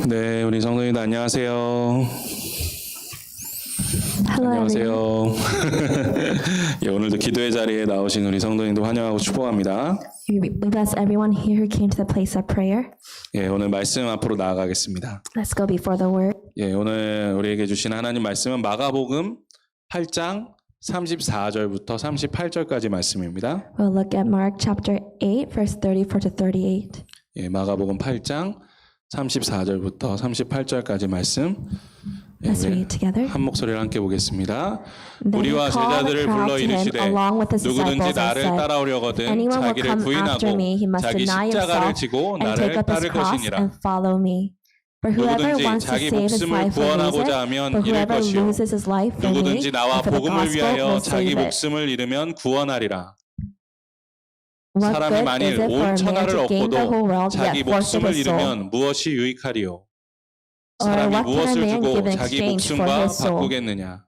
네, 우리 성도님들 안녕하세요. Hello, everyone. 안녕하세요. 예, 오늘도 기도의 자리에 나오신 우리 성도님들 환영하고 축복합니다. We bless everyone here who came to the place of prayer. 예, 오늘 말씀 앞으로 나아가겠습니다. Let's go before the word. 예, 오늘 우리에게 주신 하나님 말씀은 마가복음 8장 34절부터 38절까지 말씀입니다. We'll look at Mark chapter 8, verse 34 to 38. 예, 마가복음 8장 34절부터 38절까지 말씀. 예, Let's read together. 한 목소리를 함께 보겠습니다. Then he 우리와 called the 제자들을 crowd 불러 to him 이르시되 along with his 누구든지 disciples and 나를 said, 따라오려거든 Anyone will 자기를 come 부인하고 after me, he must 자기 deny 십자가를 himself 지고 and 나를 take up his 따를 cross 것이니라. and follow me. For whoever 누구든지 wants to 자기 save his 목숨을 life will lose 구원하고자 it, 하면 but 잃을 whoever 것이요 loses his life for me 누구든지 나와 and for the 복음을 gospel 위하여 will 자기 save it. 목숨을 잃으면 구원하리라. What 사람이 good 만일 is it for 온 a man 천하를 to gain the whole 얻고도 world 자기 yet forfeit 목숨을 his soul? 잃으면 무엇이 유익하리요? Or 사람이 what can a 무엇을 man 주고 give in 자기 exchange for 목숨과 his soul? 바꾸겠느냐?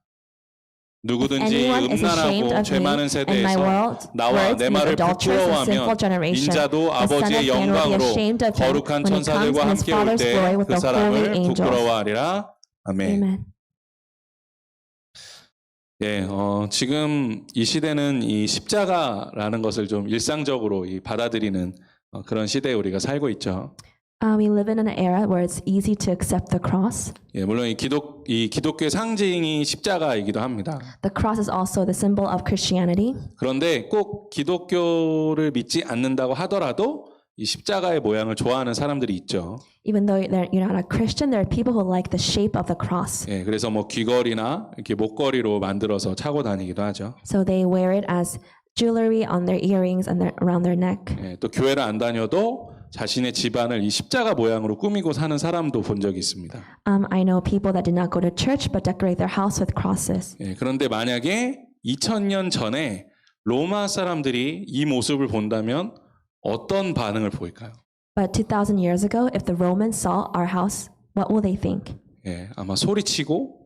누구든지 Anyone is ashamed 음란하고 of 죄 me 많은 and my 세대에서 words 나와 내 means 말을 adulterous and sinful 부끄러워하면 generation. 인자도 The Son of 아버지의 Man will be 영광으로 ashamed of him 거룩한 when he comes 천사들과 in his 함께 올 Father's 때 glory with 그 the holy 사람을 angels. 부끄러워하리라. 아멘. Amen. 예, 지금 이 시대는 이 십자가라는 것을 좀 일상적으로 받아들이는 그런 시대에 우리가 살고 있죠. We live in an era where it's easy to accept the cross. 예, 물론 이 기독교의 상징이 십자가이기도 합니다. The cross is also the symbol of Christianity. 그런데 꼭 기독교를 믿지 않는다고 하더라도 이 십자가의 모양을 좋아하는 사람들이 있죠. Even though you're not a Christian, there are people who like the shape of the cross. 예, 그래서 뭐 귀걸이나 이렇게 목걸이로 만들어서 차고 다니기도 하죠. So they wear it as jewelry on their earrings and around their neck. 예, 또 교회를 안 다녀도 자신의 집안을 이 십자가 모양으로 꾸미고 사는 사람도 본 적이 있습니다. I know people that did not go to church but decorate their house with crosses. 예, 그런데 만약에 2000년 전에 로마 사람들이 이 모습을 본다면 어떤 반응을 보일까요? But 2,000 years ago, if the Romans saw our house, what will they think? 예, 아마 소리치고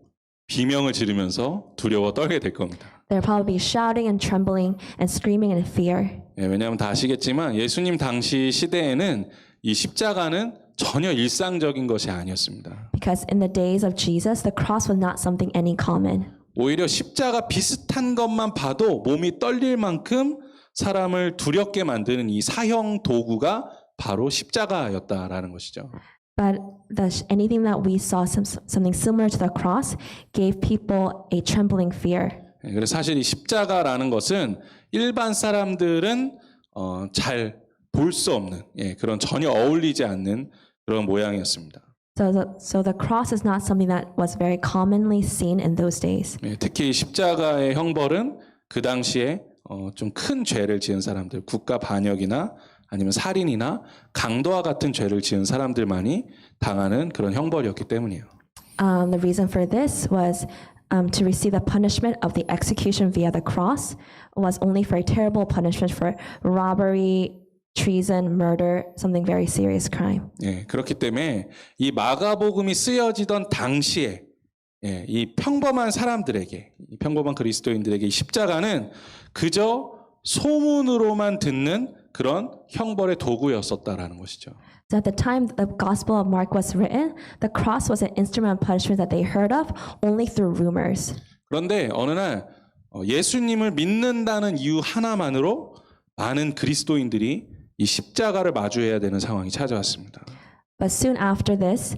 비명을 지르면서 두려워 떨게 될 겁니다. They'll probably be shouting and trembling and screaming in fear. 예, 왜냐하면 다 아시겠지만 예수님 당시 시대에는 이 십자가는 전혀 일상적인 것이 아니었습니다. Because in the days of Jesus, the cross was not something any common. 오히려 십자가 비슷한 것만 봐도 몸이 떨릴 만큼 사람을 두렵게 만드는 이 사형 도구가 바로 십자가였다라는 것이죠. But anything that we saw, something similar to the cross, gave people a trembling fear. 예, 그래서 사실 이 십자가라는 것은 일반 사람들은 잘 볼 수 없는 그런 전혀 어울리지 않는 그런 모양이었습니다. So the cross is not something that was very commonly seen in those days. 예, 특히 십자가의 형벌은 그 당시에 좀 큰 죄를 지은 사람들, 국가 반역이나 아니면 살인이나 강도와 같은 죄를 지은 사람들만이 당하는 그런 형벌이었기 때문이에요. The reason for this was to receive the punishment of the execution via the cross was only for a terrible punishment for robbery, treason, murder, something very serious crime. 예, 그렇기 때문에 이 마가복음이 쓰여지던 당시에 이 평범한 사람들에게, 이 평범한 그리스도인들에게 이 십자가는 그저 소문으로만 듣는 그런 형벌의 도구였었다라는 것이죠. So at the time the Gospel of Mark was written, the cross was an instrument of punishment that they heard of only through rumors. 그런데 어느 날 예수님을 믿는다는 이유 하나만으로 많은 그리스도인들이 이 십자가를 마주해야 되는 상황이 찾아왔습니다. But soon after this,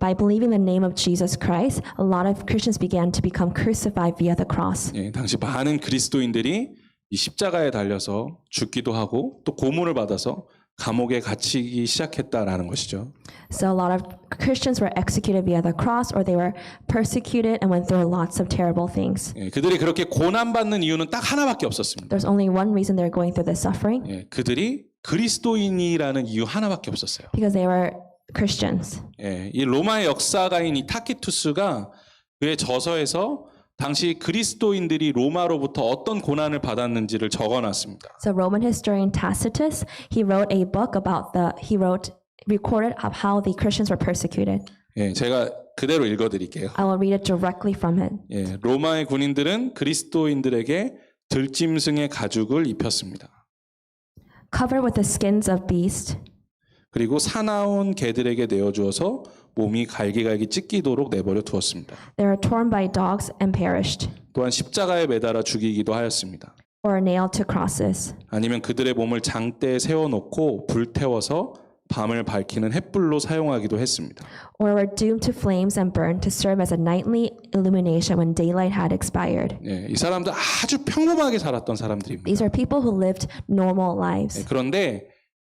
by believing the name of Jesus Christ, a lot of Christians began to become crucified via the cross. 예, 당시 많은 그리스도인들이 이 십자가에 달려서 죽기도 하고 또 고문을 받아서 감옥에 갇히기 시작했다라는 것이죠. So a lot of Christians were executed via the cross, or they were persecuted and went through lots of terrible things. 예, 그들이 그렇게 고난받는 이유는 딱 하나밖에 없었습니다. There's only one reason they're going through this suffering, 예, 그들이 그리스도인이라는 이유 하나밖에 없었어요. because they were Christians. 예, 이 로마의 역사가인 이 타키투스가 그의 저서에서 당시 그리스도인들이 로마로부터 어떤 고난을 받았는지를 적어놨습니다. So Roman historian Tacitus, he wrote a book about recorded of how the Christians were persecuted. 예, 제가 그대로 읽어드릴게요. I will read it directly from it. 예, 로마의 군인들은 그리스도인들에게 들짐승의 가죽을 입혔습니다. covered with the skins of beasts, 그리고 사나운 개들에게 내어주어서 몸이 갈기갈기 찢기도록 내버려 두었습니다. they were torn by dogs and perished, 또한 십자가에 매달아 죽이기도 하였습니다. or nailed to crosses. 아니면 그들의 몸을 장대에 세워놓고 불태워서 밤을 밝히는 햇불로 사용하기도 했습니다. Or were doomed to flames and burned to serve as a nightly illumination when daylight had expired. 예, 이 사람들 아주 평범하게 살았던 사람들입니다. These are people who lived normal lives. 예, 그런데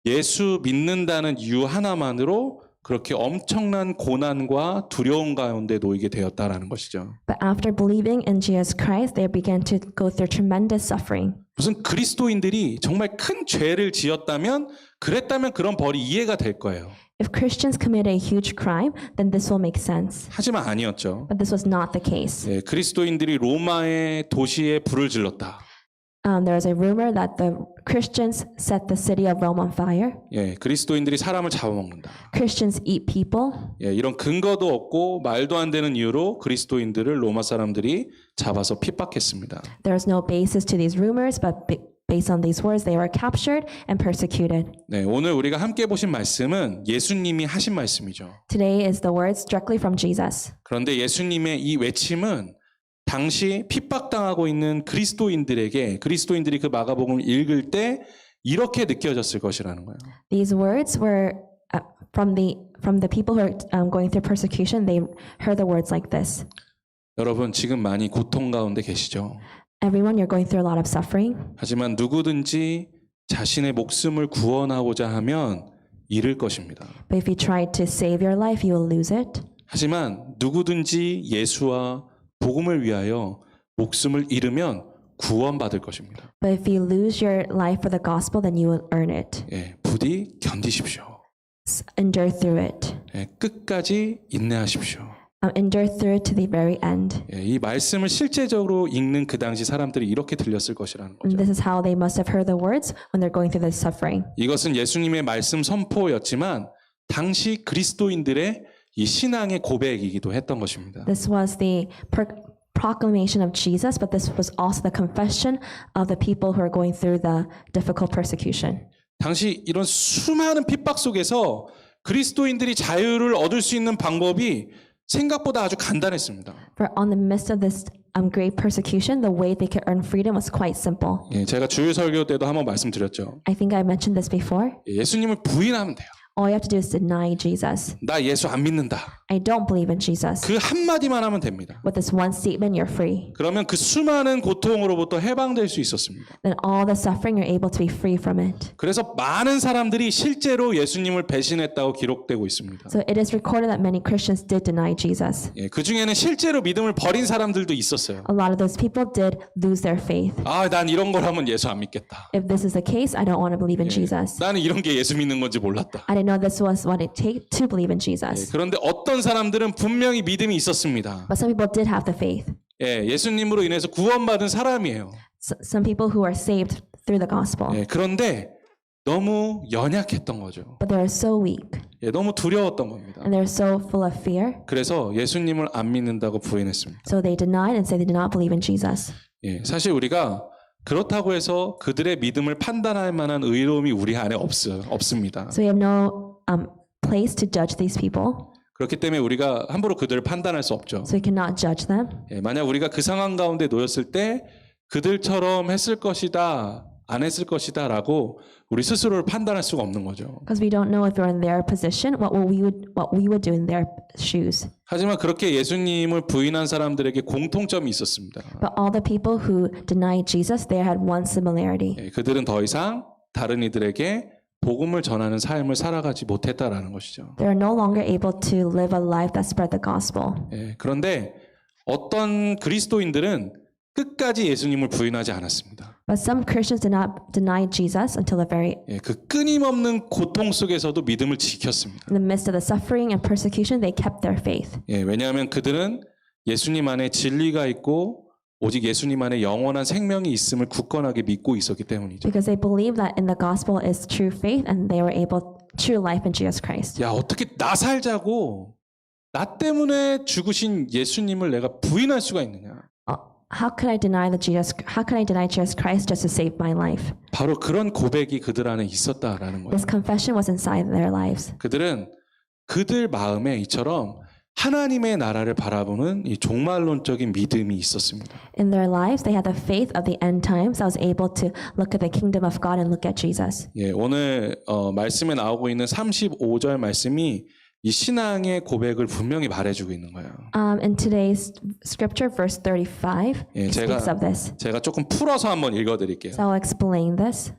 예수 믿는다는 이유 하나만으로 그렇게 엄청난 고난과 두려움 가운데 놓이게 되었다라는 것이죠. But after believing in Jesus Christ, they began to go through tremendous suffering. 무슨 그리스도인들이 정말 큰 죄를 지었다면 그랬다면 그런 벌이 이해가 될 거예요. If Christians committed a huge crime, then this will make sense. 하지만 아니었죠. But this was not the case. 예, 그리스도인들이 로마의 도시에 불을 질렀다. There was a rumor that the Christians set the city of Rome on fire. 예, 그리스도인들이 사람을 잡아먹는다. Christians eat people. 예, 이런 근거도 없고 말도 안 되는 이유로 그리스도인들을 로마 사람들이 잡아서 핍박했습니다. There was no basis to these rumors, but based on these words, they were captured and persecuted. 네, 오늘 우리가 함께 보신 말씀은 예수님이 하신 말씀이죠. Today is the words directly from Jesus. 그런데 예수님의 이 외침은 당시 핍박당하고 있는 그리스도인들이 그 마가복음을 읽을 때 이렇게 느껴졌을 것이라는 거예요. These words were from the people who are going through persecution. They heard the words like this. 여러분 지금 많이 고통 가운데 계시죠? Everyone, you're going through a lot of suffering. 하지만 누구든지 자신의 목숨을 구원하고자 하면 잃을 것입니다. But if you try to save your life, you will lose it. 하지만 누구든지 예수와 복음을 위하여 목숨을 잃으면 구원받을 것입니다. But if you lose your life for the gospel, then you will earn it. 예, 부디 견디십시오. Endure through it. 예, 끝까지 인내하십시오. Endure through it to the very end. 예, 이 말씀을 실제적으로 읽는 그 당시 사람들이 이렇게 들렸을 것이라는 And 거죠. this is how they must have heard the words when they're going through this suffering. 이것은 예수님의 말씀 선포였지만 당시 그리스도인들의 이 신앙의 고백이기도 했던 것입니다. This was the proclamation of Jesus, but this was also the confession of the people who are going through the difficult persecution. 당시 이런 수많은 핍박 속에서 그리스도인들이 자유를 얻을 수 있는 방법이 생각보다 아주 간단했습니다. For on the midst of this great persecution, the way they could earn freedom was quite simple. 예, 제가 주일 설교 때도 한번 말씀드렸죠. I think I mentioned this before. 예수님을 부인하면 돼요. All you have to do is deny Jesus. 나 예수 안 믿는다. I don't believe in Jesus. 그 한마디만 하면 됩니다. With this one statement, you're free. 그러면 그 수많은 고통으로부터 해방될 수 있었습니다. Then all the suffering, you're able to be free from it. 그래서 많은 사람들이 실제로 예수님을 배신했다고 기록되고 있습니다. So it is recorded that many Christians did deny Jesus. 예, 그 중에는 실제로 믿음을 버린 사람들도 있었어요. A lot of those people did lose their faith. 아, 난 이런 거라면 예수 안 믿겠다. If this is the case, I don't want to believe in Jesus. 나는 이런 게 예수 믿는 건지 몰랐다. I didn't know this was what it takes to believe in 예, Jesus. 그런데 어떤 사람들은 분명히 믿음이 있었습니다. But some people did have the faith. 예, 예수님으로 인해서 구원받은 사람이에요. Some people who are saved through the gospel. 예, 그런데 너무 연약했던 거죠. But they are so weak. 예, 너무 두려웠던 겁니다. And they're so full of fear. 그래서 예수님을 안 믿는다고 부인했습니다. So they denied and said they did not believe in Jesus. 예, 사실 우리가 그렇다고 해서 그들의 믿음을 판단할 만한 의로움이 우리 안에 없습니다. So we have no place to judge these people. 그렇기 때문에 우리가 함부로 그들을 판단할 수 없죠. So we cannot judge them. 예, 만약 우리가 그 상황 가운데 놓였을 때 그들처럼 했을 것이다, 안 했을 것이다라고 우리 스스로를 판단할 수가 없는 거죠. Because we don't know if we're in their position, what we would do in their shoes. 하지만 그렇게 예수님을 부인한 사람들에게 공통점이 있었습니다. But all the people who denied Jesus, they had one similarity. 예, 그들은 더 이상 다른 이들에게 복음을 전하는 삶을 살아가지 못했다라는 것이죠. They are no longer able to live a life that spread the gospel. 예, 그런데 어떤 그리스도인들은 끝까지 예수님을 부인하지 않았습니다. But some Christians did not deny Jesus until the very 예, 그 끊임없는 고통 속에서도 믿음을 지켰습니다. in the midst of the suffering and persecution, they kept their faith. 예, 왜냐하면 그들은 예수님 안에 진리가 있고 오직 예수님 안에 영원한 생명이 있음을 굳건하게 믿고 있었기 때문이죠. Because they believed that in the gospel is true faith and they were able true life in Jesus Christ. 야, 어떻게 나 살자고 나 때문에 죽으신 예수님을 내가 부인할 수가 있느냐? how could I deny Jesus Christ just to save my life? 바로 그런 고백이 그들 안에 있었다라는 거예요. This confession was inside their lives. 그들은 그들 마음에 이처럼 하나님의 나라를 바라보는 이 종말론적인 믿음이 있었습니다. In their lives, they had the faith of the end times that was able to look at the kingdom of God and look at Jesus. 예, 오늘 말씀에 나오고 있는 35절 말씀이 이 신앙의 고백을 분명히 말해주고 있는 거예요. In today's scripture, verse 35, 예, it speaks of this. 제가 조금 풀어서 한번 읽어드릴게요. So I'll explain this.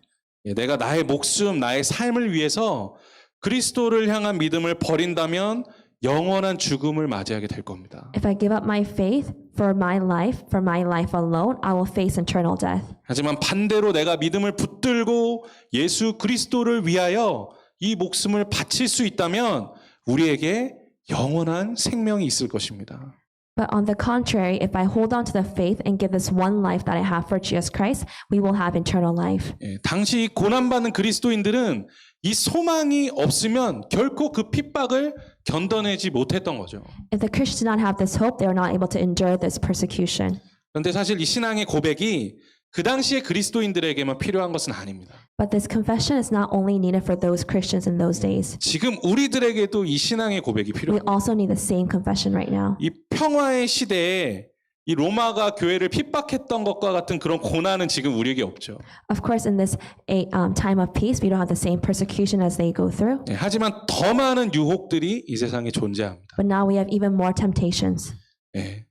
예, 내가 나의 목숨, 나의 삶을 위해서 그리스도를 향한 믿음을 버린다면 영원한 죽음을 맞이하게 될 겁니다. If I give up my faith for my life alone, I will face eternal death. 하지만 반대로 내가 믿음을 붙들고 예수 그리스도를 위하여 이 목숨을 바칠 수 있다면 우리에게 영원한 생명이 있을 것입니다. But on the contrary, if I hold on to the faith and give this one life that I have for Jesus Christ, we will have eternal life. 예, 당시 고난받는 그리스도인들은 이 소망이 없으면 결코 그 핍박을 견뎌내지 못했던 거죠. If the Christians did not have this hope, they were not able to endure this persecution. 그런데 사실 이 신앙의 고백이 그 당시의 그리스도인들에게만 필요한 것은 아닙니다. But this confession is not only needed for those Christians in those days. 지금 우리들에게도 이 신앙의 고백이 We 필요합니다. also need the same confession right now. 이 평화의 시대에 이 로마가 교회를 핍박했던 것과 같은 그런 고난은 지금 우리에게 없죠. Of course, in this time of peace, we don't have the same persecution as they go through. 예, 하지만 더 많은 유혹들이 이 세상에 존재합니다. But now we have even more temptations. 예,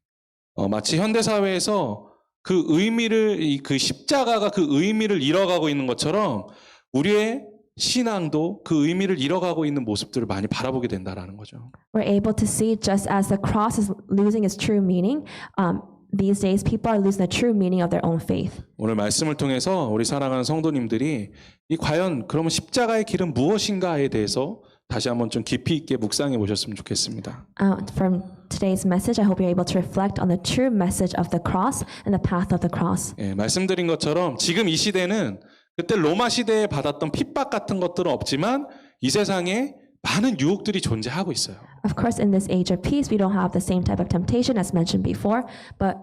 마치 현대 사회에서 그 의미를 그 십자가가 그 의미를 잃어가고 있는 것처럼 우리의 신앙도 그 의미를 잃어가고 있는 모습들을 많이 바라보게 된다라는 거죠. We're able to see just as the cross is losing its true meaning, these days people are losing the true meaning of their own faith. 오늘 말씀을 통해서 우리 사랑하는 성도님들이 이 과연 그러면 십자가의 길은 무엇인가에 대해서 다시 한번 좀 깊이 있게 묵상해 보셨으면 좋겠습니다. From today's message, I hope you're able to reflect on the true message of the cross and the path of the cross. 예, 말씀드린 것처럼 지금 이 시대는 그때 로마 시대에 받았던 핍박 같은 것들은 없지만 이 세상에 많은 유혹들이 존재하고 있어요. Of course, in this age of peace, we don't have the same type of temptation as mentioned before, but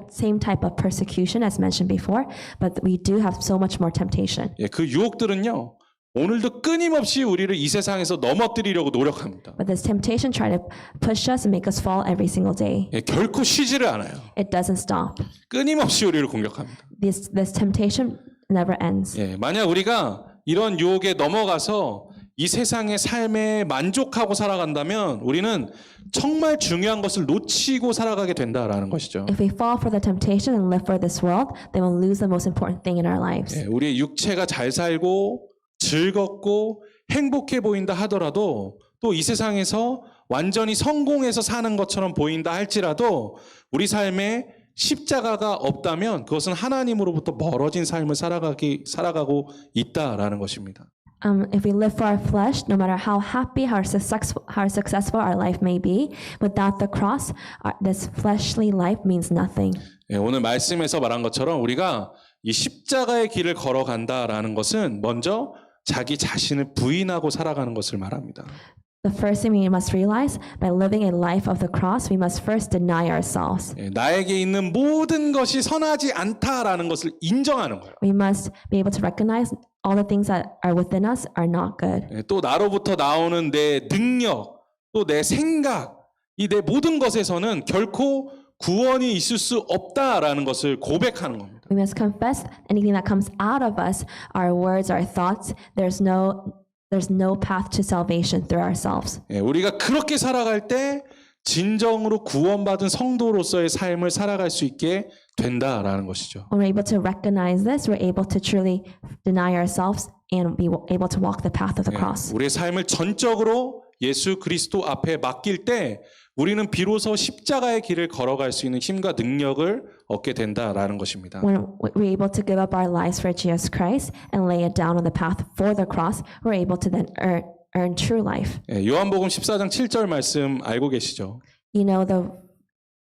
same type of persecution as mentioned before, but we do have so much more temptation. 예, 그 유혹들은요. 오늘도 끊임없이 우리를 이 세상에서 넘어뜨리려고 노력합니다. But this temptation try to push us and make us fall every single day. 예, 결코 쉬지를 않아요. It doesn't stop. 끊임없이 우리를 공격합니다. This temptation never ends. 예, 만약 우리가 이런 유혹에 넘어가서 이 세상의 삶에 만족하고 살아간다면 우리는 정말 중요한 것을 놓치고 살아가게 된다라는 것이죠. If we fall for the temptation and live for this world, then we'll lose the most important thing in our lives. 예, 우리의 육체가 잘 살고 즐겁고 행복해 보인다 하더라도 또 이 세상에서 완전히 성공해서 사는 것처럼 보인다 할지라도 우리 삶에 십자가가 없다면 그것은 하나님으로부터 멀어진 삶을 살아가고 있다라는 것입니다. If we live for our flesh, no matter how happy, how successful our life may be, without the cross, this fleshly life means nothing. 예, 오늘 말씀에서 말한 것처럼 우리가 이 십자가의 길을 걸어간다라는 것은 먼저 자기 자신을 부인하고 살아가는 것을 말합니다. The first thing we must realize, by living a life of the cross, we must first deny ourselves. 예, 나에게 있는 모든 것이 선하지 않다라는 것을 인정하는 거예요. We must be able to recognize all the things that are within us are not good. 예, 또 나로부터 나오는 내 능력, 또 내 생각, 이 내 모든 것에서는 결코 구원이 있을 수 없다라는 것을 고백하는 겁니다. We must confess anything that comes out of us, our words, our thoughts. There's no path to salvation through ourselves. 예, 우리가 그렇게 살아갈 때 진정으로 구원받은 성도로서의 삶을 살아갈 수 있게 된다라는 것이죠. When we're able to recognize this, we're able to truly deny ourselves and be able to walk the path of the cross. 우리의 삶을 전적으로 예수 그리스도 앞에 맡길 때 우리는 비로소 십자가의 길을 걸어갈 수 있는 힘과 능력을 얻게 된다라는 것입니다. When we're able to give up our lives for Jesus Christ and lay it down on the path for the cross, we're able to then earn true life. 예, 요한복음 14장 7절 말씀 알고 계시죠? You know the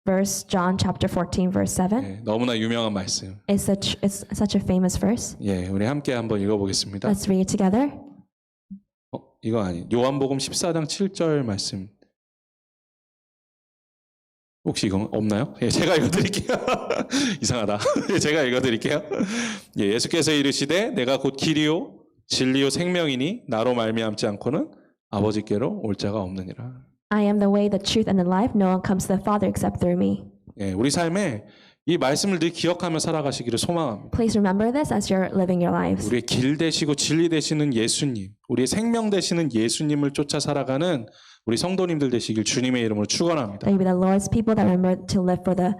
verse, John chapter 14, verse 7? 예, 너무나 유명한 말씀. It's such a famous verse. 예, 우리 함께 한번 읽어보겠습니다. Let's read it together. 이거 아니, 요한복음 14장 7절 말씀. 혹시 이거 없나요? 예, 제가 읽어드릴게요. 이상하다. 예, 제가 읽어드릴게요. 예, 예수께서 이르시되 내가 곧 길이요 진리요 생명이니 나로 말미암지 않고는 아버지께로 올 자가 없느니라. I am the way, the truth, and the life. No one comes to the Father except through me. 예, 우리 삶에 이 말씀을 늘 기억하며 살아가시기를 소망합니다. Please remember this as you're living your lives. 우리의 길 되시고 진리 되시는 예수님, 우리의 생명 되시는 예수님을 쫓아 살아가는 우리 성도님들 되시길 주님의 이름으로 축원합니다. That you be the Lord's people that remember to live for the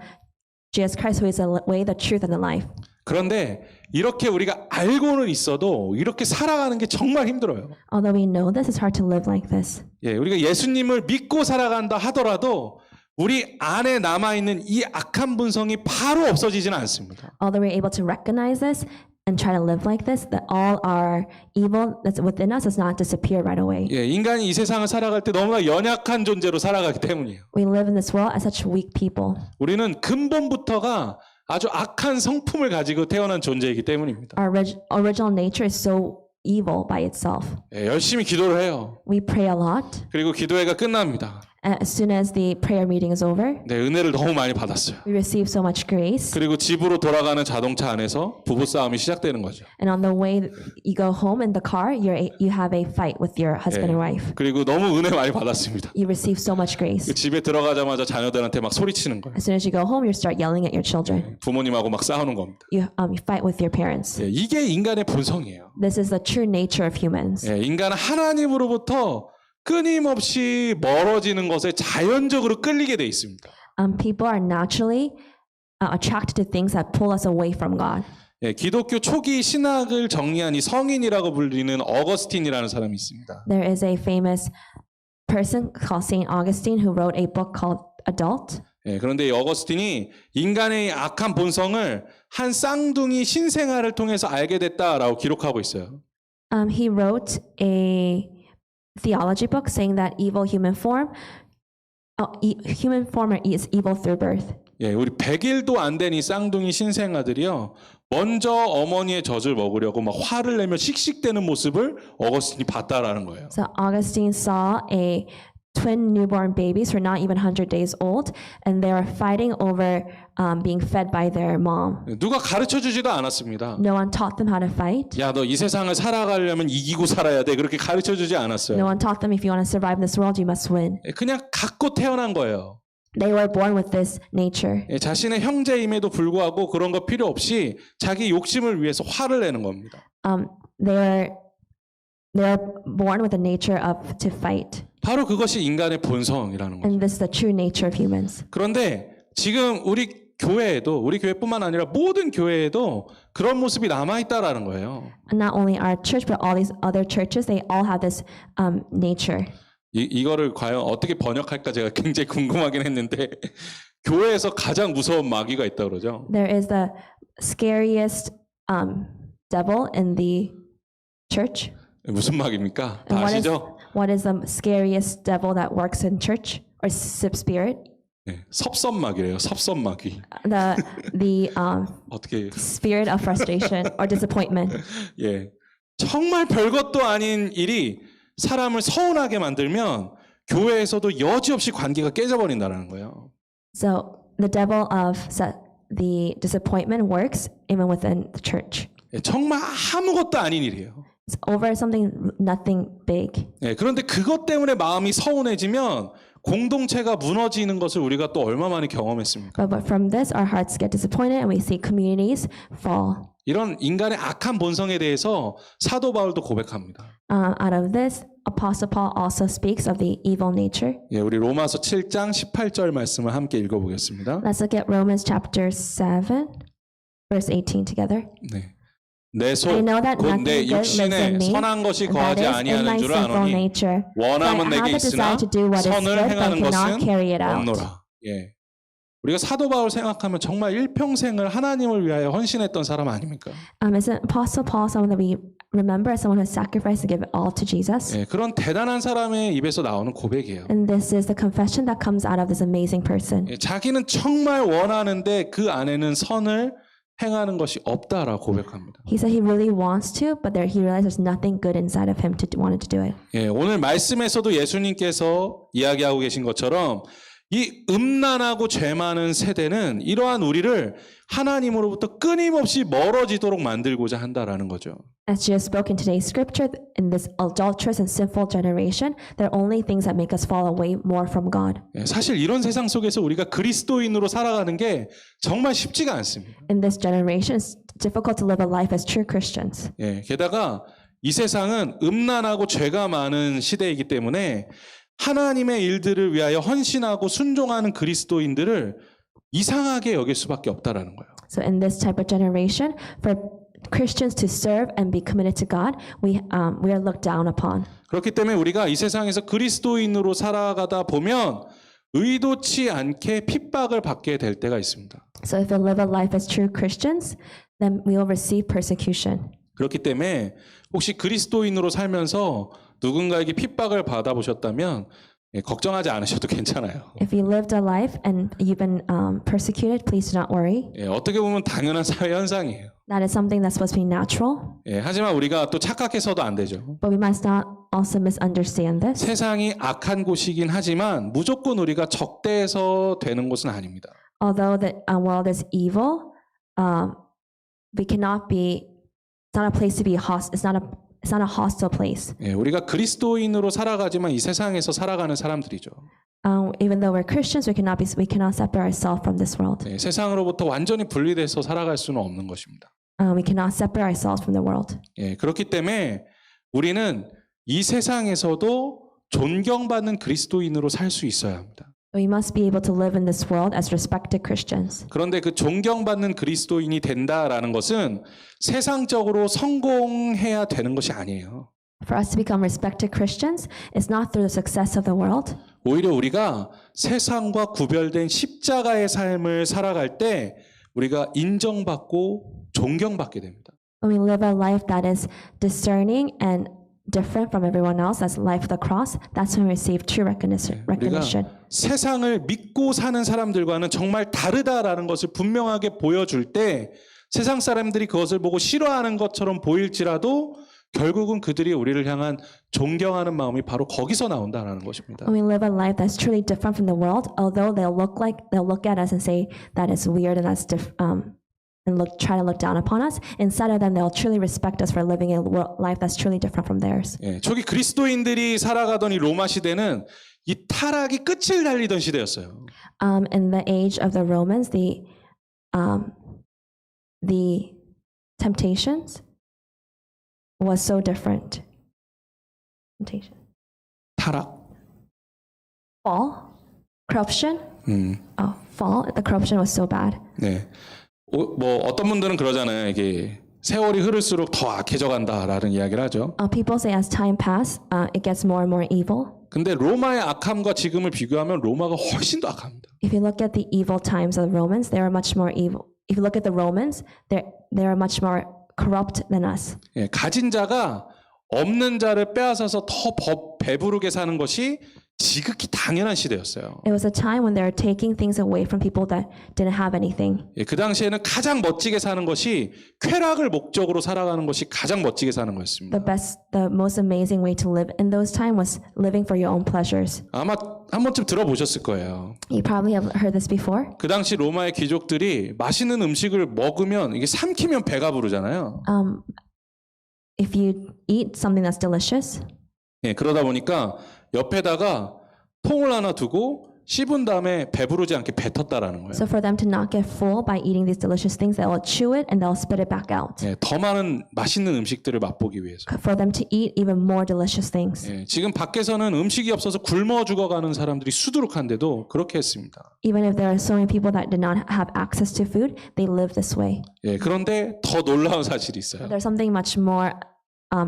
Jesus Christ, who is the way, the truth, and the life. 그런데 이렇게 우리가 알고는 있어도 이렇게 살아가는 게 정말 힘들어요. Although we know this, it's hard to live like this. 예, 우리가 예수님을 믿고 살아간다 하더라도 우리 안에 남아있는 이 악한 본성이 바로 없어지지는 않습니다. Although we're able to recognize this and try to live like this, that all our evil that's within us does not disappear right away. 예, 인간이 이 세상을 살아갈 때 너무나 연약한 존재로 살아가기 때문이에요. We live in this world as such weak people. 우리는 근본부터가 아주 악한 성품을 가지고 태어난 존재이기 때문입니다. Our original nature is so evil by itself. 예, 열심히 기도를 해요. We pray a lot. 그리고 기도회가 끝납니다. As soon as the prayer meeting is over, 네, 은혜를 너무 많이 받았어요. we receive so much grace. 그리고 집으로 돌아가는 자동차 안에서 부부싸움이 시작되는 거죠. And on the way you go home in the car, you have a fight with your husband and wife. 그리고 너무 은혜 많이 받았습니다. You receive so much grace. 집에 들어가자마자 자녀들한테 막 소리치는 거예요. As soon as you go home, you start yelling at your children. 부모님하고 막 싸우는 겁니다. You fight with your parents. 예, 이게 인간의 본성이에요. This is the true nature of humans. 예, 인간은 하나님으로부터 끊임없이 멀어지는 것에 자연적으로 끌리게 돼 있습니다. People are naturally attracted to things that pull us away from God. 예, 기독교 초기 신학을 정리한 이 성인이라고 불리는 어거스틴이라는 사람이 있습니다. There is a famous person called Saint Augustine who wrote a book called Adult. 예, 그런데 이 어거스틴이 인간의 악한 본성을 한 쌍둥이 신생아를 통해서 알게 됐다라고 기록하고 있어요. He wrote a theology book saying that human form is evil through birth. 예, 우리 100일도 안 된 이 쌍둥이 신생아들이요. 먼저 어머니의 젖을 먹으려고 막 화를 내며 씩씩대는 모습을 어거스틴이 봤다라는 거예요. So Augustine saw a twin newborn babies who are not even 100 days old, and they were fighting over being fed by their mom. 누가 가르쳐 주지도 않았습니다. No one taught them how to fight. 야, 너 이 세상을 살아가려면 이기고 살아야 돼. 그렇게 가르쳐 주지 않았어요. No one taught them if you want to survive in this world, you must win. 그냥 갖고 태어난 거예요. They were born with this nature. 예, 자신의 형제임에도 불구하고 그런 거 필요 없이 자기 욕심을 위해서 화를 내는 겁니다. They are born with a nature of to fight. 바로 그것이 인간의 본성이라는 거죠. And this is the true nature of humans. 그런데 지금 우리 교회에도, 우리 교회뿐만 아니라 모든 교회에도 그런 모습이 남아있다라는 거예요. And not only our church, but all these other churches, they all have this nature. 이거를 과연 어떻게 번역할까 제가 굉장히 궁금하긴 했는데 교회에서 가장 무서운 마귀가 있다고 그러죠. There is the scariest devil in the church. 무슨 마귀입니까? 다 And 아시죠? what is the scariest devil that works in church or spirit? 네, 섭섭마귀래요. 섭섭마귀. The 어떻게 spirit of frustration or disappointment. 예. 정말 별것도 아닌 일이 사람을 서운하게 만들면 교회에서도 여지없이 관계가 깨져버린다는 거예요. So the devil of the disappointment works even within the church. 예, 정말 아무것도 아닌 일이에요. It's over nothing big. 예, 그런데 그것 때문에 마음이 서운해지면 공동체가 무너지는 것을 우리가 또 얼마 만에 경험했습니까? But from this, our hearts get disappointed and we see communities fall. 이런 인간의 악한 본성에 대해서 사도 바울도 고백합니다. Out of this, Apostle Paul also speaks of the evil nature. 예, 우리 로마서 7장 18절 말씀을 함께 읽어보겠습니다. Let's look at Romans chapter 7, verse 18 together. 네. 내 I 속, know that 곧 내 nothing good lives in 육신에 me, 선한 것이 and that 거하지 is in 아니하는 my 줄 sinful 아노니 nature. For I 원함은 have 내게 the 있으나 desire to do what is 선을 good, but 행하는 cannot 것은 carry it out. 없노라. 예. 우리가 사도 바울 생각하면 정말 일평생을 하나님을 위하여 헌신했던 사람 아닙니까? Isn't Apostle Paul someone that we remember as someone who sacrificed to give it all to Jesus? 예, 그런 대단한 사람의 입에서 나오는 고백이에요. And this is the confession that comes out of this amazing person. 예, 자기는 정말 원하는데 그 안에는 선을 행하는 것이 없다라고 고백합니다. He said he really wants to, but he realized there's nothing good inside of him to wanted to do it. 예, 오늘 말씀에서도 예수님께서 이야기하고 계신 것처럼 이 음란하고 죄 많은 세대는 이러한 우리를 하나님으로부터 끊임없이 멀어지도록 만들고자 한다라는 거죠. As Jesus spoke in today's scripture, in this adulterous and sinful generation, there are only things that make us fall away more from God. 사실 이런 세상 속에서 우리가 그리스도인으로 살아가는 게 정말 쉽지가 않습니다. In this generation, it's difficult to live a life as true Christians. 게다가 이 세상은 음란하고 죄가 많은 시대이기 때문에 하나님의 일들을 위하여 헌신하고 순종하는 그리스도인들을 이상하게 여길 수밖에 없다라는 거예요. So in this type of generation, for Christians to serve and be committed to God, we are looked down upon. 그렇기 때문에 우리가 이 세상에서 그리스도인으로 살아가다 보면 의도치 않게 핍박을 받게 될 때가 있습니다. So if we live a life as true Christians, then we will receive persecution. 그렇기 때문에 혹시 그리스도인으로 살면서 누군가에게 핍박을 받아보셨다면 걱정하지 않으셔도 괜찮아요. If you lived a life and you've been persecuted, please do not worry. 어떻게 보면 당연한 사회 현상이에요. That is something that's supposed to be natural. 하지만 우리가 또 착각해서도 안 되죠. But we must not also misunderstand this. 세상이 악한 곳이긴 하지만 무조건 우리가 적대해서 되는 곳은 아닙니다. Although the world is evil, we cannot be. It's not a place to be hostile. It's not a hostile place. 우리가 그리스도인으로 살아가지만 이 세상에서 살아가는 사람들이죠. Even though we're Christians, we cannot separate ourselves from this world. 세상으로부터 완전히 분리돼서 살아갈 수는 없는 것입니다. We cannot separate ourselves from the world. 그렇기 때문에 우리는 이 세상에서도 존경받는 그리스도인으로 살 수 있어야 합니다. We must be able to live in this world as respected Christians. 그런데 그 존경받는 그리스도인이 된다라는 것은 세상적으로 성공해야 되는 것이 아니에요. For us to become respected Christians, it's not through the success of the world. 오히려 우리가 세상과 구별된 십자가의 삶을 살아갈 때 우리가 인정받고 존경받게 됩니다. When we live a life that is discerning and different from everyone else, as life of the cross, that's when we receive true recognition. 우리가 세상을 믿고 사는 사람들과는 정말 다르다라는 것을 분명하게 보여줄 때 세상 사람들이 그것을 보고 싫어하는 것처럼 보일지라도 결국은 그들이 우리를 향한 존경하는 마음이 바로 거기서 나온다라는 것입니다. When we live a life that's truly different from the world, although they'll look at us and say that is weird and that's and try to look down upon us, instead of them, they'll truly respect us for living a life that's truly different from theirs. 초기 그리스도인들이 살아가던 이 로마 시대는 이 타락이 끝을 달리던 시대였어요. In the age of the Romans, the temptations was so different. Temptation. 타락. Fall, corruption. Fall. The corruption was so bad. 네. 뭐 어떤 분들은 그러잖아요. 이게 세월이 흐를수록 더 악해져 간다라는 이야기를 하죠. People say as time passes, it gets more and more evil. 근데 로마의 악함과 지금을 비교하면 로마가 훨씬 더 악합니다. If you look at the evil times of the Romans, they are much more evil. If you look at the Romans, they are much more corrupt than us. 가진 자가 없는 자를 빼앗아서 더 배부르게 사는 것이 지극히 당연한 시대였어요. It was a time when they were taking things away from people that didn't have anything. 그 당시에는 가장 멋지게 사는 것이 쾌락을 목적으로 살아가는 것이 가장 멋지게 사는 것입니다. The most amazing way to live in those times was living for your own pleasures. 아마 한 번쯤 들어보셨을 거예요. You probably have heard this before. 그 당시 로마의 귀족들이 맛있는 음식을 먹으면 이게 삼키면 배가 부르잖아요. If you eat something that's delicious, 그러다 보니까 옆에다가 통을 하나 두고 씹은 다음에 배부르지 않게 뱉었다라는 거예요. So for them to not get full by eating these delicious things, they'll chew it and they'll spit it back out. 더 많은 맛있는 음식들을 맛보기 위해서. For them to eat even more delicious things. 지금 밖에서는 음식이 없어서 굶어 죽어가는 사람들이 수두룩한데도 그렇게 했습니다. Even if there are so many people that did not have access to food, they live this way. 그런데 더 놀라운 사실이 있어요. There's something much more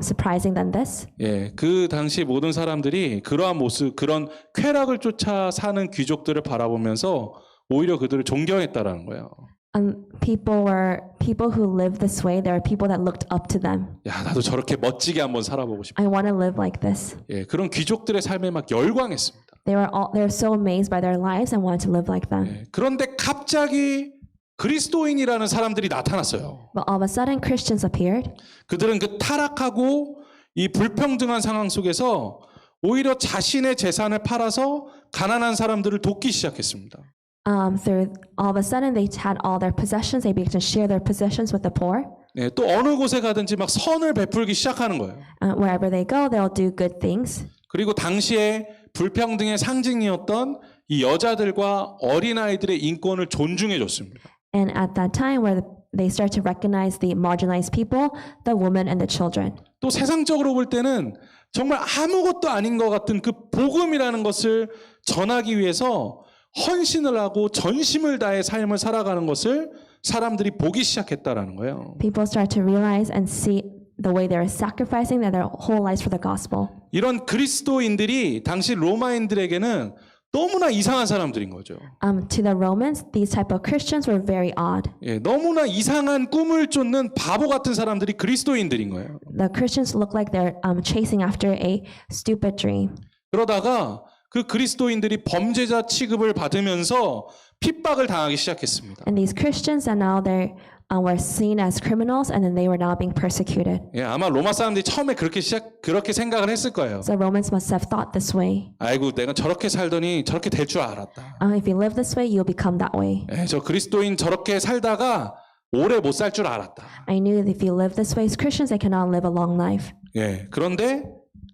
surprising than this. 그 당시 모든 사람들이 그러한 모습, 그런 쾌락을 쫓아 사는 귀족들을 바라보면서 오히려 그들을 존경했다라는 거예요. People who lived this way. There are people that looked up to them. 야, 나도 저렇게 멋지게 한번 살아보고 싶다. I want to live like this. 그런 귀족들의 삶에 막 열광했습니다. They were so amazed by their lives and wanted to live like them. 그런데 갑자기 그리스도인이라는 사람들이 나타났어요. But all of a sudden, Christians appeared. 그들은 그 타락하고 이 불평등한 상황 속에서 오히려 자신의 재산을 팔아서 가난한 사람들을 돕기 시작했습니다. Through all of a sudden they had all their possessions. They began to share their possessions with the poor. 네, 또 어느 곳에 가든지 막 선을 베풀기 시작하는 거예요. Wherever they go, they'll do good things. 그리고 당시에 불평등의 상징이었던 이 여자들과 어린아이들의 인권을 존중해 줬습니다. And at that time where they start to recognize the marginalized people, the women and the children. 또 세상적으로 볼 때는 정말 아무것도 아닌 것 같은 그 복음이라는 것을 전하기 위해서 헌신을 하고 전심을 다해 삶을 살아가는 것을 사람들이 보기 시작했다라는 거예요. People start to realize and see the way they're sacrificing their whole lives for the gospel. 이런 그리스도인들이 당시 로마인들에게는 너무나 이상한 사람들인 거죠. To the Romans, these type of Christians were very odd. 예, 너무나 이상한 꿈을 쫓는 바보 같은 사람들이 그리스도인들인 거예요. The Christians look like they're chasing after a stupid dream. 그러다가 그 그리스도인들이 범죄자 취급을 받으면서 핍박을 당하기 시작했습니다. And these Christians are now were seen as criminals, and then they were now being persecuted. 예, 아마 로마 사람들이 처음에 그렇게 생각을 했을 거예요. So Romans must have thought this way. 아이고, 내가 저렇게 살더니 저렇게 될 줄 알았다. If you live this way, you'll become that way. 예, 저 그리스도인 저렇게 살다가 오래 못 살 줄 알았다. I knew that if you live this way as Christians, they cannot live a long life. 예, 그런데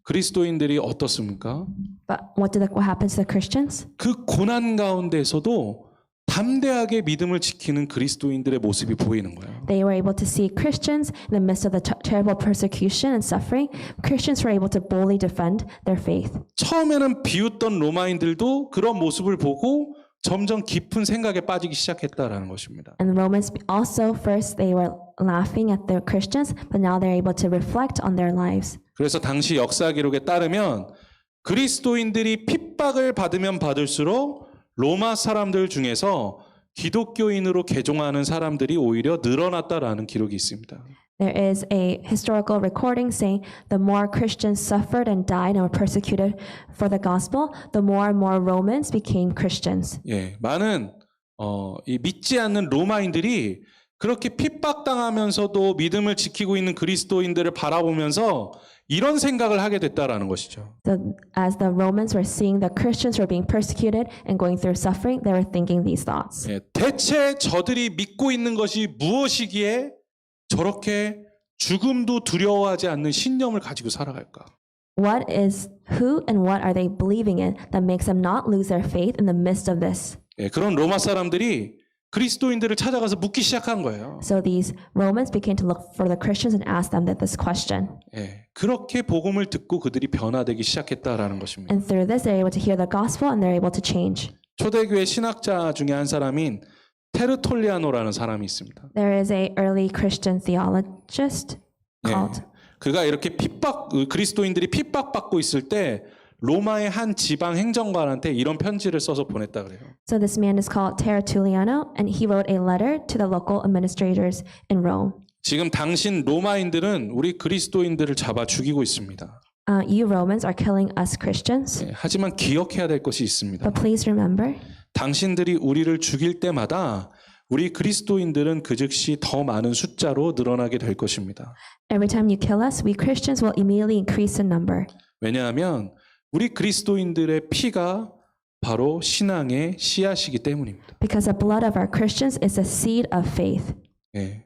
그리스도인들이 어떻습니까? But what happens to the Christians? 그 고난 가운데서도 담대하게 믿음을 지키는 그리스도인들의 모습이 보이는 거예요. They were able to see Christians in the midst of the terrible persecution and suffering. Christians were able to boldly defend their faith. 처음에는 비웃던 로마인들도 그런 모습을 보고 점점 깊은 생각에 빠지기 시작했다라는 것입니다. And the Romans also, first they were laughing at the Christians, but now they're able to reflect on their lives. 그래서 당시 역사 기록에 따르면 그리스도인들이 핍박을 받으면 받을수록 로마 사람들 중에서 기독교인으로 개종하는 사람들이 오히려 늘어났다라는 기록이 있습니다. There is a historical recording saying the more Christians suffered and died and were persecuted for the gospel, the more and more Romans became Christians. 예, 많은 이 믿지 않는 로마인들이 그렇게 핍박당하면서도 믿음을 지키고 있는 그리스도인들을 바라보면서 이런 생각을 하게 됐다라는 것이죠. So as the Romans were seeing the Christians were being persecuted and going through suffering, they were thinking these thoughts. 예, 대체 저들이 믿고 있는 것이 무엇이기에 저렇게 죽음도 두려워하지 않는 신념을 가지고 살아갈까? Who and what are they believing in that makes them not lose their faith in the midst of this? 예, 그런 로마 사람들이 그리스도인들을 찾아가서 묻기 시작한 거예요. So these Romans began to look for the Christians and ask them this question. 예, 그렇게 복음을 듣고 그들이 변화되기 시작했다라는 것입니다. And through this, they're able to hear the gospel and they're able to change. 초대교회 신학자 중에 한 사람인 테르톨리아노라는 사람이 있습니다. There is a early Christian theologist called. 예, 그가 이렇게 그리스도인들이 핍박받고 있을 때 로마의 한 지방 행정관한테 이런 편지를 써서 보냈다 그래요. So this man is called Tertulliano, and he wrote a letter to the local administrators in Rome. 지금 당신 로마인들은 우리 그리스도인들을 잡아 죽이고 있습니다. You Romans are killing us Christians, 예, 하지만 기억해야 될 것이 있습니다. but please remember, 당신들이 우리를 죽일 때마다 우리 그리스도인들은 그 즉시 더 많은 숫자로 늘어나게 될 것입니다. every time you kill us, we Christians will immediately increase in number. 왜냐하면 우리 그리스도인들의 피가 바로 신앙의 씨앗이기 때문입니다. Because the blood of our Christians is the seed of faith. 예.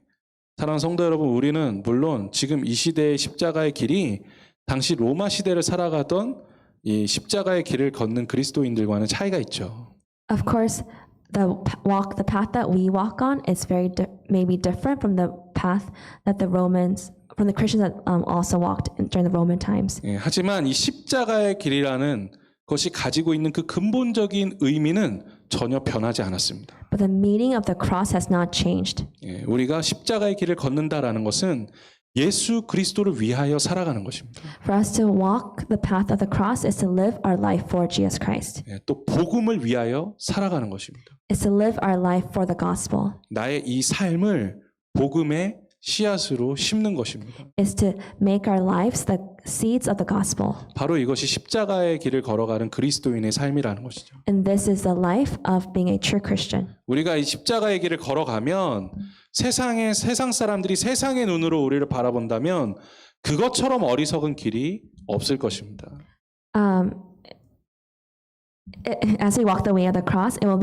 사랑하는 성도 여러분, 우리는 물론 지금 이 시대의 십자가의 길이 당시 로마 시대를 살아가던 이 십자가의 길을 걷는 그리스도인들과는 차이가 있죠. Of course, the path that we walk on is maybe different from the path that from the Christians that also walked during the Roman times. 예, 하지만 이 십자가의 길이라는 것이 가지고 있는 그 근본적인 의미는 전혀 변하지 않았습니다. But the meaning of the cross has not changed. 예, 우리가 십자가의 길을 걷는다라는 것은 예수 그리스도를 위하여 살아가는 것입니다. For us to walk the path of the cross is to live our life for Jesus Christ. 예, 또 복음을 위하여 살아가는 것입니다. Is to live our life for the gospel. 나의 이 삶을 복음의 씨앗으로 심는 것입니다. Is to make our lives the seeds of the gospel. 바로 이것이 십자가의 길을 걸어가는 그리스도인의 삶이라는 것이죠. And this is the life of being a true Christian. 우리가 이 십자가의 길을 걸어가면 세상 사람들이 세상의 눈으로 우리를 바라본다면 그것처럼 어리석은 길이 없을 것입니다. As we walk the way of the cross, it will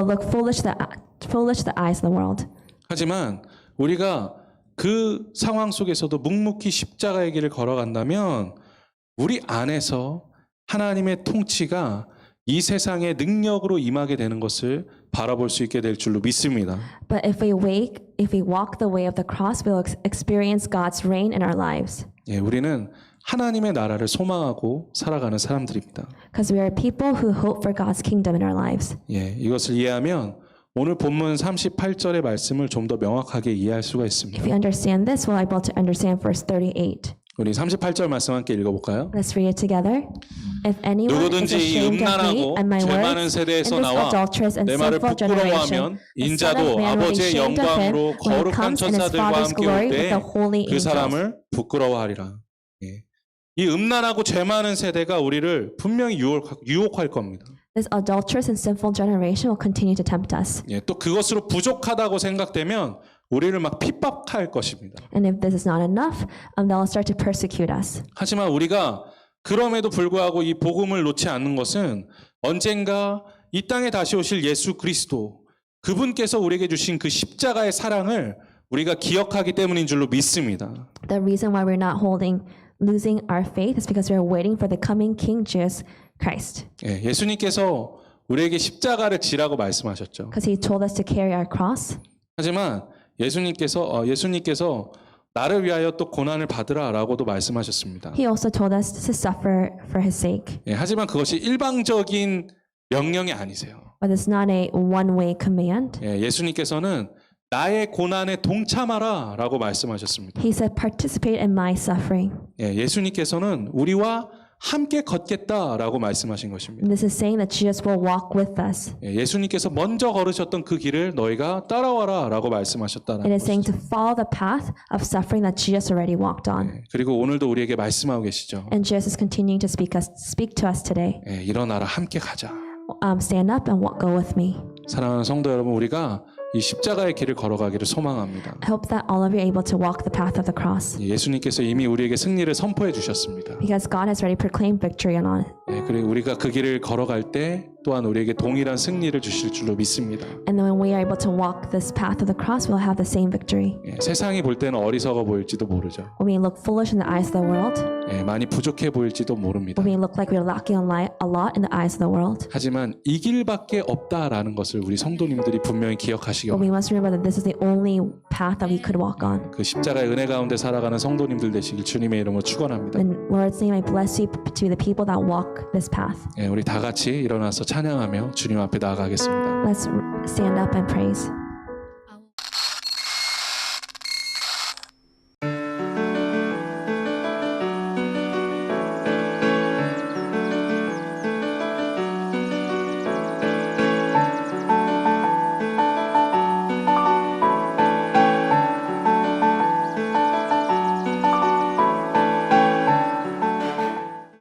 look foolish to the eyes of the world. 하지만 우리가 그 상황 속에서도 묵묵히 십자가의 길을 걸어간다면 우리 안에서 하나님의 통치가 이 세상의 능력으로 임하게 되는 것을 바라볼 수 있게 될 줄로 믿습니다. But if we walk the way of the cross, we will experience God's reign in our lives. 예, 우리는 하나님의 나라를 소망하고 살아가는 사람들입니다. Because we are people who hope for God's kingdom in our lives. 예, 이것을 이해하면 오늘 본문 38절의 말씀을 좀 더 명확하게 이해할 수가 있습니다. If we understand this, we'll be able to understand verse 38. 우리 38절 말씀 함께 읽어볼까요? Let's read it together. If anyone is 누구든지 이 ashamed of me 음란하고 and my 죄 많은 words in 세대에서 this 나와 adulterous and 내 말을 sinful generation, 부끄러워하면 the Son of 인자도 Man will be 아버지의 ashamed of him 영광으로 when he 거룩한 comes in his 천사들과 Father's 함께 glory 올 with 때 the holy 그 angels. 사람을 부끄러워하리라. 예. 이 음란하고 죄 많은 세대가 우리를 분명히 유혹할 겁니다. This adulterous and sinful generation will continue to tempt us. 예, 또 그것으로 부족하다고 생각되면 우리를 막 핍박할 것입니다. And if this is not enough, they'll start to persecute us. 하지만 우리가 그럼에도 불구하고 이 복음을 놓지 않는 것은 언젠가 이 땅에 다시 오실 예수 그리스도 그분께서 우리에게 주신 그 십자가의 사랑을 우리가 기억하기 때문인 줄로 믿습니다. The reason why we're not losing our faith is because we're waiting for the coming King Jesus Christ. 예, 예수님께서 우리에게 십자가를 지라고 말씀하셨죠. Because he told us to carry our cross. 하지만 예수님께서 나를 위하여 또 고난을 받으라라고도 말씀하셨습니다. He also told us to suffer for his sake. 예, 하지만 그것이 일방적인 명령이 아니세요. But it's not a one-way command. 예, 예수님께서는 나의 고난에 동참하라라고 말씀하셨습니다. He said, participate in my suffering. 예, 예수님께서는 우리와 함께 걷겠다라고 말씀하신 것입니다. And this is saying that Jesus will walk with us. 예, 예수님께서 먼저 걸으셨던 그 길을 너희가 따라와라라고 It 말씀하셨다는 is saying 것이죠. to follow the path of suffering that Jesus already walked on. 예, 그리고 오늘도 우리에게 말씀하고 계시죠. And Jesus is continuing to speak to us today. 예, 일어나라 함께 가자. Stand up and go with me. 사랑하는 성도 여러분, 우리가 이 십자가의 길을 걸어가기를 소망합니다. I hope that all of you are able to walk the path of the cross. 예수님께서 이미 우리에게 승리를 선포해 주셨습니다. Because God has already proclaimed victory on it. 예, 그리고 우리가 그 길을 걸어갈 때 또한 우리에게 동일한 승리를 주실 줄로 믿습니다. And then when we are able to walk this path of the cross, we'll have the same victory. 예, 세상이 볼 때는 어리석어 보일지도 모르죠. When we look foolish in the eyes of the world, 예, 많이 부족해 보일지도 모릅니다. when we look like we're lacking a lot in the eyes of the world, 하지만 이 길밖에 없다라는 것을 우리 성도님들이 분명히 기억하시기 but we 바랍니다. must remember that this is the only path that we could walk on. 그 십자가의 은혜 가운데 살아가는 성도님들 되시길 주님의 이름으로 축원합니다. In Lord's name, I bless you to be the people that walk this path. 예, 우리 다 같이 일어나서 찬양하며 주님 앞에 나아가겠습니다. Let's stand up and praise.